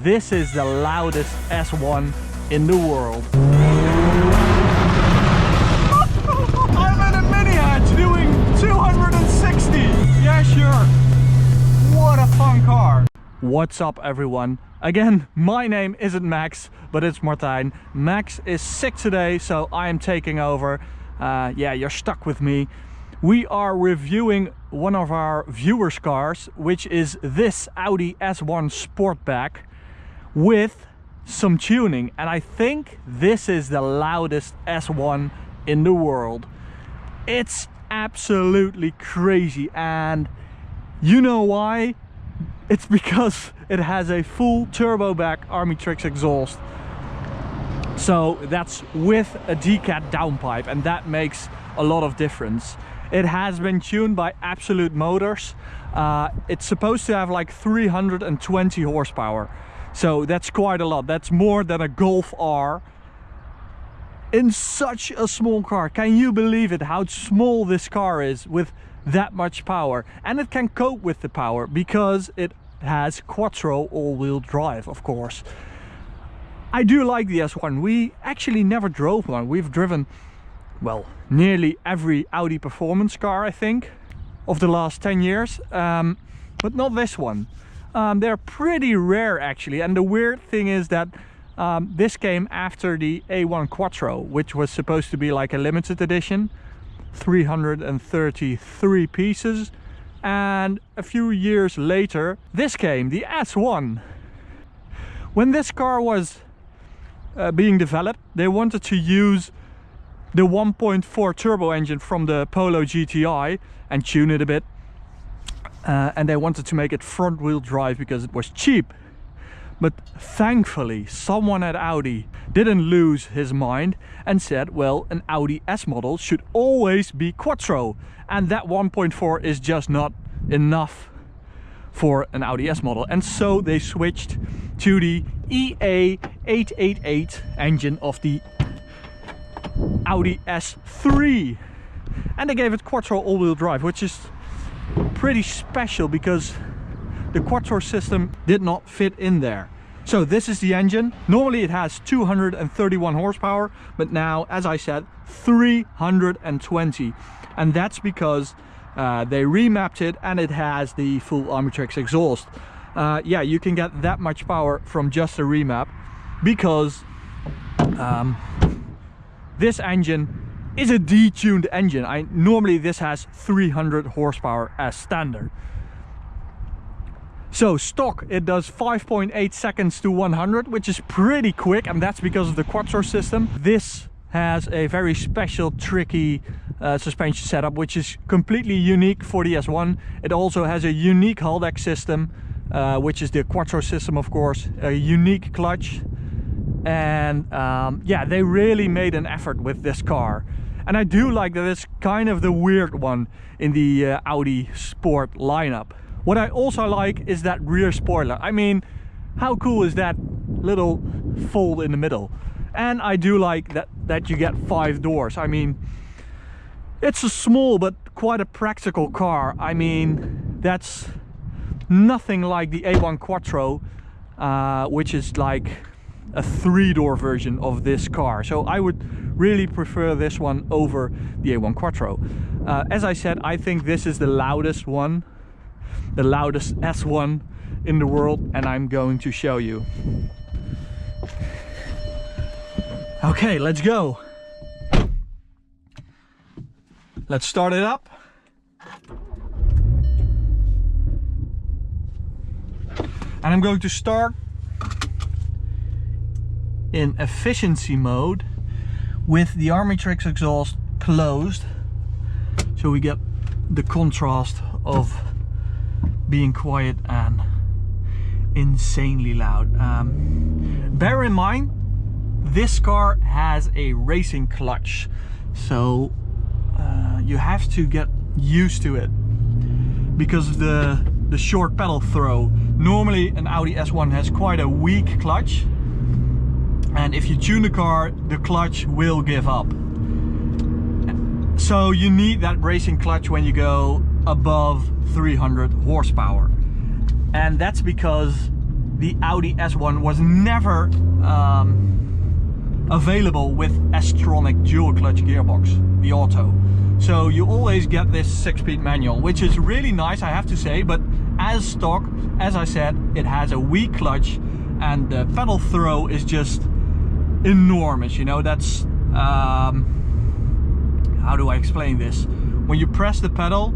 this is the loudest S1 in the world. I'm in a mini hatch doing 260. Yeah, sure. What a fun car. What's up, everyone? Again, my name isn't Max, but it's Martijn. Max is sick today, so I am taking over. Yeah, you're stuck with me. We are reviewing one of our viewers' cars, which is this Audi S1 Sportback with some tuning. And I think this is the loudest S1 in the world. It's absolutely crazy, and you know why? It's because it has a full turbo back Army-Trix exhaust. So that's with a decat downpipe, and that makes a lot of difference. It has been tuned by Absolute Motors. It's supposed to have like 320 horsepower. So that's quite a lot. That's more than a Golf R in such a small car. Can you believe it, how small this car is with that much power? And it can cope with the power because it has Quattro all-wheel drive, of course. I do like the S1. We actually never drove one. We've driven, well, nearly every Audi performance car, I think, of the last 10 years, but not this one. They're pretty rare, actually, and the weird thing is that this came after the A1 Quattro, which was supposed to be like a limited edition, 333 pieces, and a few years later this came, the S1. When this car was being developed, they wanted to use the 1.4 turbo engine from the Polo GTI and tune it a bit, and they wanted to make it front wheel drive because it was cheap. But thankfully someone at Audi didn't lose his mind and said, well, an Audi S model should always be Quattro, and that 1.4 is just not enough for an Audi S model. And so they switched to the EA888 engine of the Audi S3, and they gave it Quattro all-wheel drive, which is pretty special because the Quattro system did not fit in there. So this is the engine. Normally it has 231 horsepower, but now, as I said, 320, and that's because they remapped it and it has the full Army-Trix exhaust. Yeah, you can get that much power from just a remap because this engine is a detuned engine. Normally this has 300 horsepower as standard. So stock, it does 5.8 seconds to 100, which is pretty quick, and that's because of the Quattro system. This has a very special, tricky suspension setup, which is completely unique for the S1. It also has a unique hothatch system, which is the Quattro system, of course, a unique clutch. And yeah, they really made an effort with this car. And I do like that it's kind of the weird one in the Audi Sport lineup. What I also like is that rear spoiler. I mean, how cool is that little fold in the middle? And I do like that you get 5 doors. I mean, it's a small but quite a practical car. I mean, that's nothing like the A1 Quattro, which is like a 3-door version of this car. So I would really prefer this one over the A1 Quattro. As I said, I think this is the loudest one, the loudest S1 in the world, and I'm going to show you. Okay, let's go. Let's start it up. And I'm going to start in efficiency mode with the Army-Trix exhaust closed, so we get the contrast of being quiet and insanely loud. Bear in mind, this car has a racing clutch, so you have to get used to it because of the short pedal throw. Normally an Audi S1 has quite a weak clutch, and if you tune the car, the clutch will give up. So you need that racing clutch when you go above 300 horsepower. And that's because the Audi S1 was never available with S-Tronic dual clutch gearbox, the auto. So you always get this 6-speed manual, which is really nice, I have to say, but as stock, as I said, it has a weak clutch and the pedal throw is just enormous, you know. That's how do I explain this? When you press the pedal,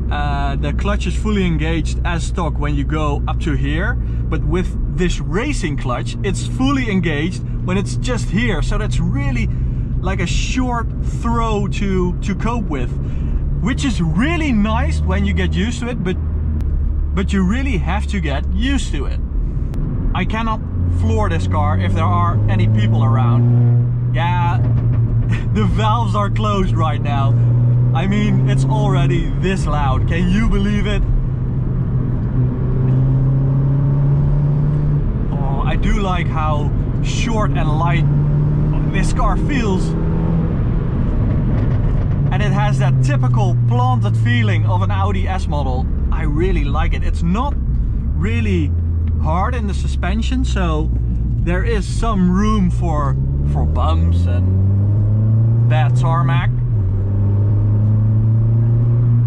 the clutch is fully engaged as stock when you go up to here, but with this racing clutch it's fully engaged when it's just here, so that's really like a short throw to cope with, which is really nice when you get used to it, but you really have to get used to it. I cannot floor this car if there are any people around. Yeah, the valves are closed right now. I mean, it's already this loud. Can you believe it? Oh, I do like how short and light this car feels. And it has that typical planted feeling of an Audi S model. I really like it. It's not really hard in the suspension, so there is some room for bumps and bad tarmac.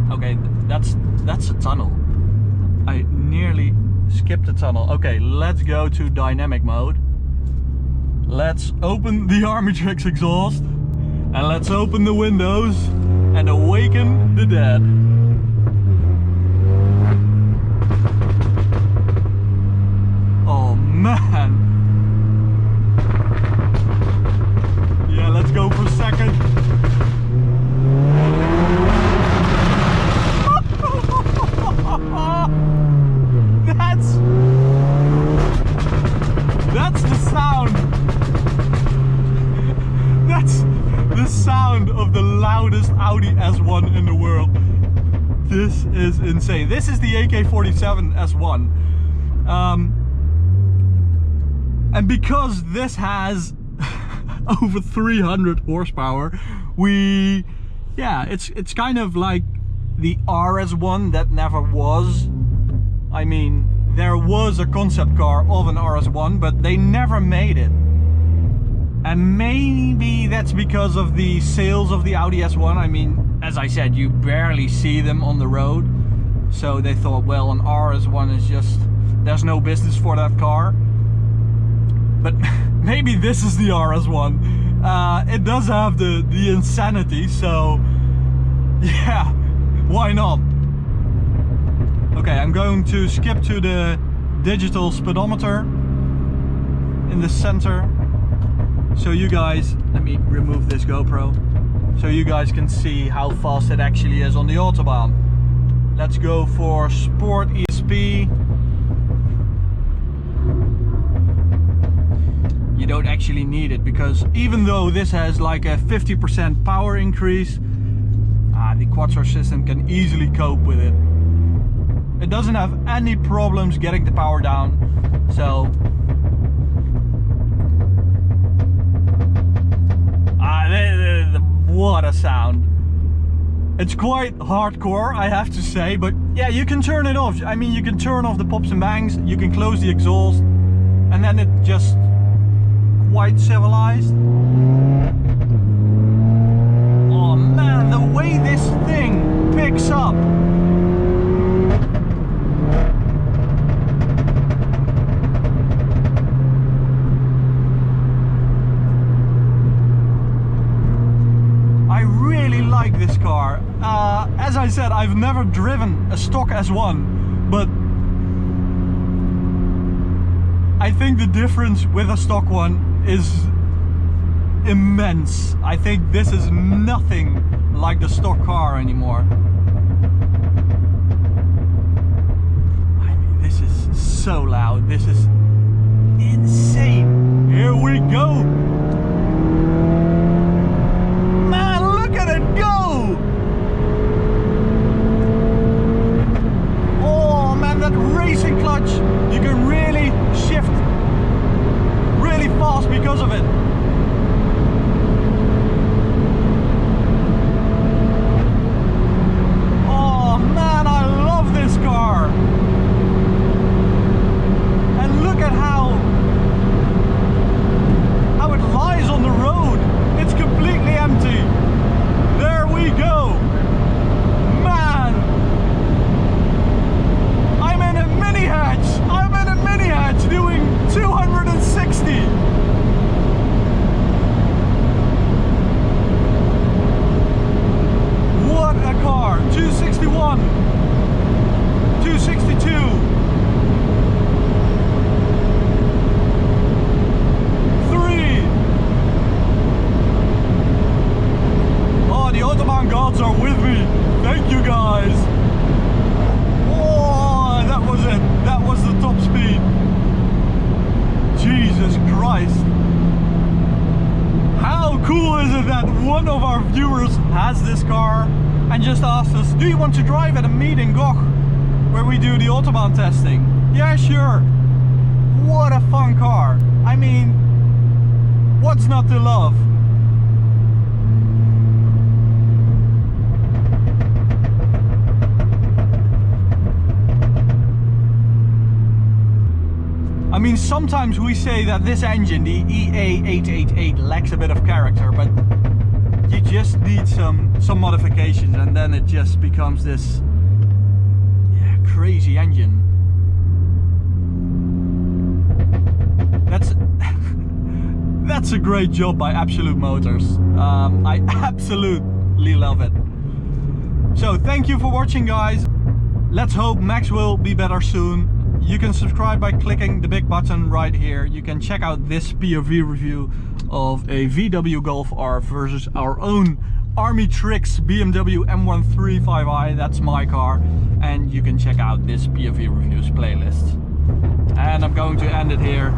Okay, that's a tunnel. I nearly skipped a tunnel. Okay, let's go to dynamic mode. Let's open the Armitrix exhaust and let's open the windows and awaken the dead. Oh man. Yeah, let's go for a second. That's the sound. That's the sound of the loudest Audi S1 in the world. This is insane. This is the AK-47 S1. And because this has over 300 horsepower, it's kind of like the RS1 that never was. I mean, there was a concept car of an RS1, but they never made it. And maybe that's because of the sales of the Audi S1. I mean, as I said, you barely see them on the road. So they thought, well, an RS1 is just, there's no business for that car. But maybe this is the RS1. It does have the insanity, so yeah, why not? Okay, I'm going to skip to the digital speedometer in the center. So you guys, let me remove this GoPro, so you guys can see how fast it actually is on the Autobahn. Let's go for Sport ESP. You don't actually need it, because even though this has like a 50% power increase, the Quattro system can easily cope with it. It doesn't have any problems getting the power down, so what a sound. It's quite hardcore, I have to say, but yeah, you can turn it off. I mean, you can turn off the pops and bangs, you can close the exhaust, and then it just quite civilized. Oh man, the way this thing picks up. I really like this car. As I said, I've never driven a stock S1, but I think the difference with a stock one is immense. I think this is nothing like the stock car anymore. I mean, this is so loud. This is insane. Here we go. Man, look at it go. Oh man, that racing clutch, you can really shift really fast because of it. Oh man, I love this car. And Christ. How cool is it that one of our viewers has this car and just asked us, do you want to drive at a meet in Coches where we do the Autobahn testing? Yeah, sure. What a fun car. I mean, what's not to love? I mean, sometimes we say that this engine, the EA888, lacks a bit of character, but you just need some modifications and then it just becomes this crazy engine. That's a great job by Absolute Motors. I absolutely love it. So thank you for watching, guys. Let's hope Max will be better soon. You can subscribe by clicking the big button right here. You can check out this POV review of a VW Golf R versus our own Army Tricks BMW M135i. That's my car. And you can check out this POV reviews playlist. And I'm going to end it here.